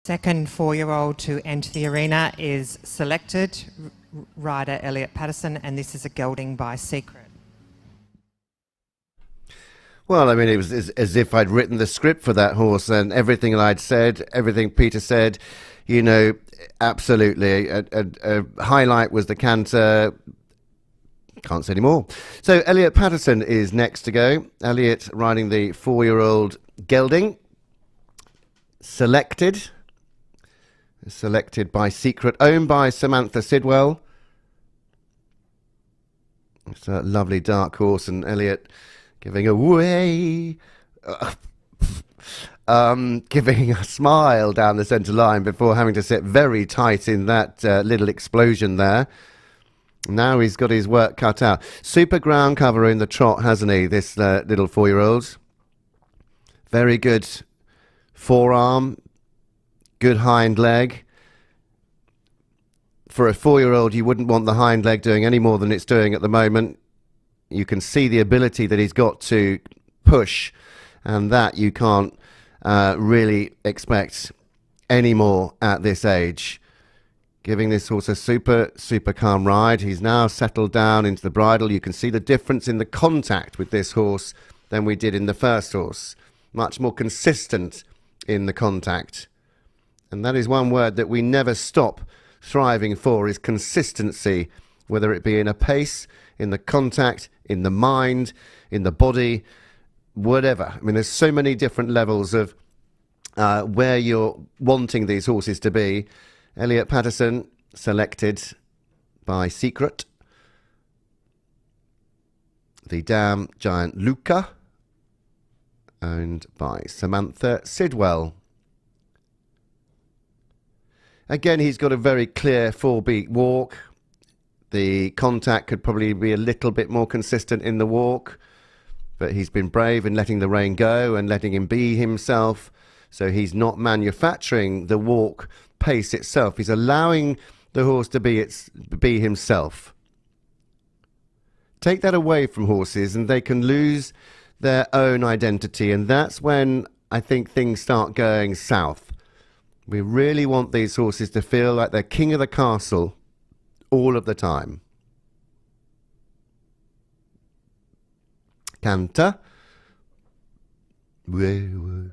Second 4-year-old to enter the arena is selected, Ryder Elliot Patterson, and this is a gelding by Secret. Well, I mean, it was as if I'd written the script for that horse, and everything I'd said, everything Peter said, you know, absolutely. A highlight was the Canter. Can't say any more. So Elliot Patterson is next to go. Elliot riding the 4-year-old gelding. Selected by Secret, owned by Samantha Sidwell. It's a lovely dark horse, and Elliot giving away, giving a smile down the centre line before having to sit very tight in that little explosion there. Now he's got his work cut out. Super ground cover in the trot, hasn't he, this little 4-year-old? Very good forearm, good hind leg. For a 4-year-old, you wouldn't want the hind leg doing any more than it's doing at the moment. You can see the ability that he's got to push, and that you can't really expect any more at this age. Giving this horse a super calm ride. He's now settled down into the bridle. You can see the difference in the contact with this horse than we did in the first horse. Much more consistent in the contact. And that is one word that we never stop thriving for, is consistency, whether it be in a pace, in the contact, in the mind, in the body, whatever. I mean, there's so many different levels of where you're wanting these horses to be. Elliot Patterson, selected by Secret. The Dam Giant Luca, owned by Samantha Sidwell. Again, he's got a very clear 4-beat walk. The contact could probably be a little bit more consistent in the walk, but he's been brave in letting the rein go and letting him be himself. So he's not manufacturing the walk pace itself. He's allowing the horse to be himself. Take that away from horses and they can lose their own identity, and that's when I think things start going south. We really want these horses to feel like they're king of the castle all of the time. Canter. And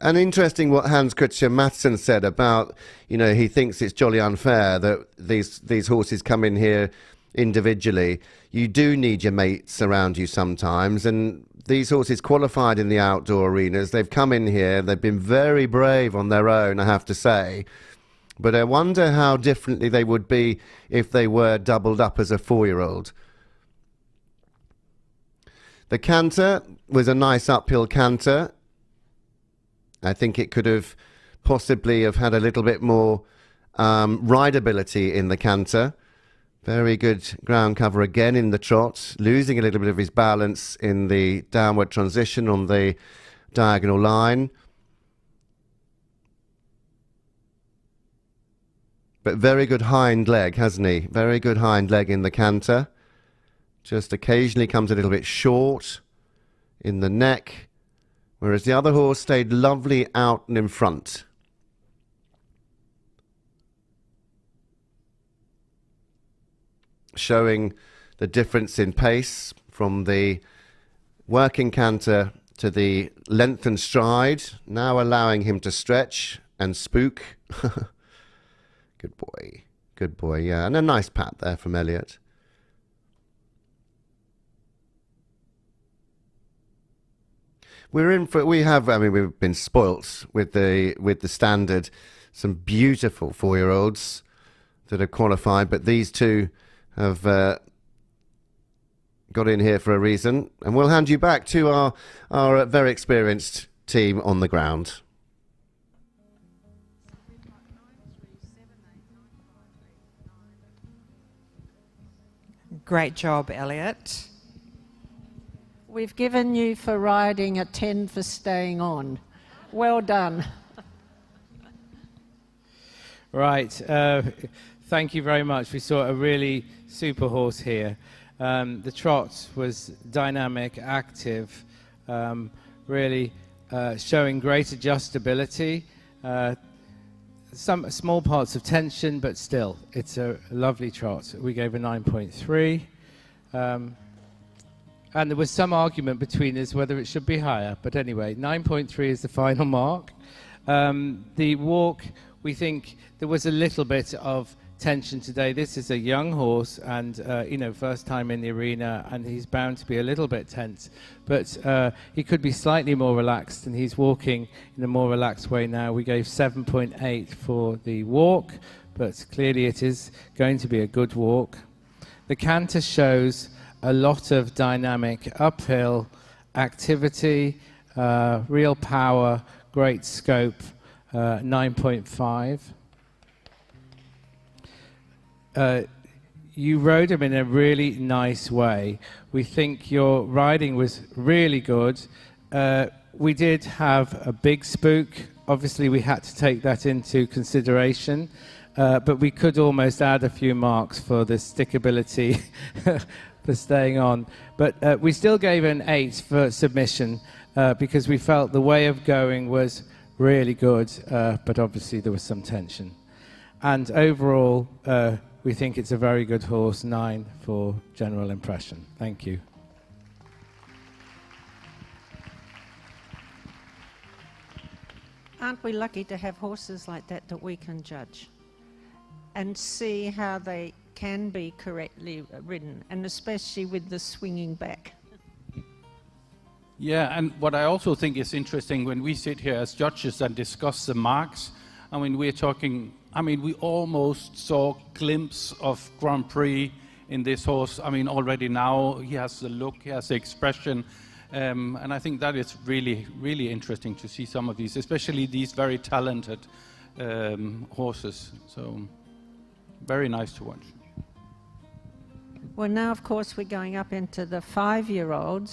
interesting what Hans Christian Matheson said about, you know, he thinks it's jolly unfair that these horses come in here individually. You do need your mates around you sometimes, and these horses qualified in the outdoor arenas. They've come in here, they've been very brave on their own, I have to say. But I wonder how differently they would be if they were doubled up as a 4-year-old. The Canter was a nice uphill canter. I think it could have possibly have had a little bit more rideability in the Canter. Very good ground cover again in the trot, losing a little bit of his balance in the downward transition on the diagonal line. But very good hind leg, hasn't he? Very good hind leg in the Canter. Just occasionally comes a little bit short in the neck, whereas the other horse stayed lovely out and in front. Showing the difference in pace from the working canter to the lengthened stride, now allowing him to stretch and spook. Good boy, yeah, and a nice pat there from Elliot. We've been spoilt with the standard. Some beautiful 4-year-olds that have qualified, but these two have got in here for a reason, and we'll hand you back to our very experienced team on the ground. Great job, Elliot. We've given you for riding a 10 for staying on. Well done. Right. Thank you very much. We saw a really super horse here. The trot was dynamic, active, really showing great adjustability. Some small parts of tension, but still, it's a lovely trot. We gave a 9.3. And there was some argument between us whether it should be higher. But anyway, 9.3 is the final mark. The walk, we think there was a little bit of tension today. This is a young horse and, first time in the arena, and he's bound to be a little bit tense. But he could be slightly more relaxed, and he's walking in a more relaxed way now. We gave 7.8 for the walk, but clearly it is going to be a good walk. The canter shows a lot of dynamic uphill activity, real power, great scope, 9.5. You rode him in a really nice way. We think your riding was really good. We did have a big spook. Obviously, we had to take that into consideration, but we could almost add a few marks for the stickability for staying on. But we still gave an 8 for submission because we felt the way of going was really good, but obviously there was some tension. And overall, we think it's a very good horse, 9 for general impression. Thank you. Aren't we lucky to have horses like that that we can judge and see how they can be correctly ridden, and especially with the swinging back? Yeah, and what I also think is interesting when we sit here as judges and discuss the marks, I mean, we're talking, we almost saw a glimpse of Grand Prix in this horse. I mean, already now he has the look, he has the expression, and I think that is really, really interesting to see some of these, especially these very talented horses. So, very nice to watch. Well, now, of course, we're going up into the 5-year-olds.